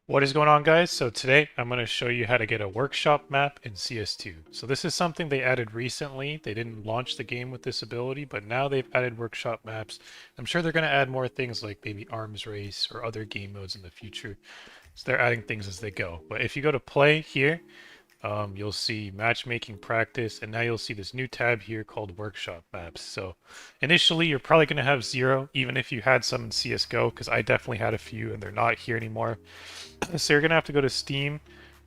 What is going on, guys? So today I'm going to show you how to get a workshop map in CS2. So this is something they added recently. They didn't launch the game with this ability, but now they've added workshop maps. I'm sure they're going to add more things like maybe arms race or other game modes in the future. So they're adding things as they go. But if you go to play here, you'll see matchmaking practice, and now you'll see this new tab here called workshop maps. So initially you're probably going to have 0, even if you had some in CSGO, because I definitely had a few and they're not here anymore. So you're going to have to go to Steam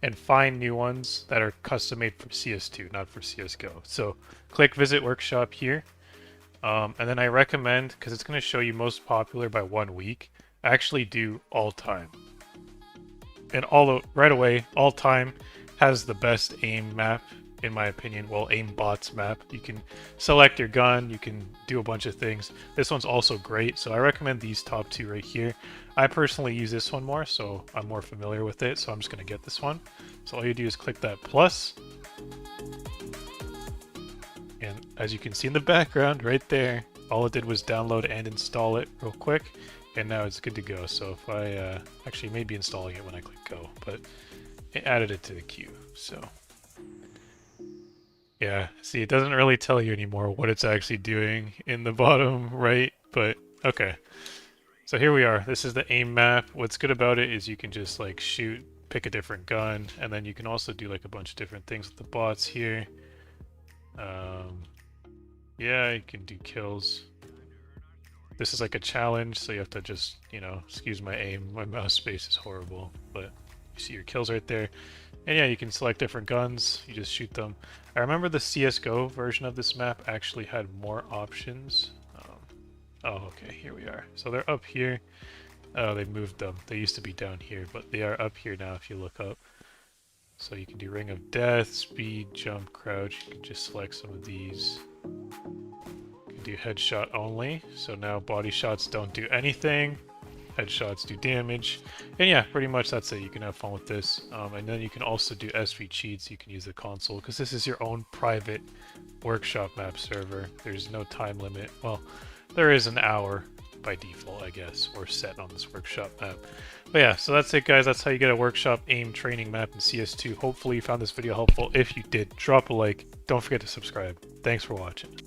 and find new ones that are custom made for CS2, not for CSGO. So click visit workshop here. And then I recommend, because it's going to show you most popular by 1 week, actually do all time. And right away, all time has the best aim map, in my opinion. Well, aim bots map. You can select your gun, you can do a bunch of things. This one's also great, so I recommend these top two right here. I personally use this one more, so I'm more familiar with it, so I'm just going to get this one. So all you do is click that plus. And as you can see in the background right there, all it did was download and install it real quick, and now it's good to go. So if I actually maybe installing it when I click go, but it added it to the queue. So yeah, see, it doesn't really tell you anymore what it's actually doing in the bottom right, but okay. So here we are. This is the aim map. What's good about it is you can just like shoot, pick a different gun, and then you can also do like a bunch of different things with the bots here. Yeah, you can do kills. This is like a challenge, so you have to just, excuse my aim. My mouse space is horrible, but you see your kills right there. And yeah, you can select different guns. You just shoot them. I remember the CSGO version of this map actually had more options. Oh, okay, here we are. So they're up here. Oh, they moved them. They used to be down here, but they are up here now if you look up. So you can do Ring of Death, Speed, Jump, Crouch. You can just select some of these. You can do Headshot only. So now body shots don't do anything. Headshots do damage. And yeah, pretty much that's it. You can have fun with this. And then you can also do SV cheats. You can use the console because this is your own private workshop map server. There's no time limit. Well, there is an hour by default, I guess, or set on this workshop map. But yeah, so that's it, guys. That's how you get a workshop aim training map in CS2. Hopefully you found this video helpful. If you did, drop a like. Don't forget to subscribe. Thanks for watching.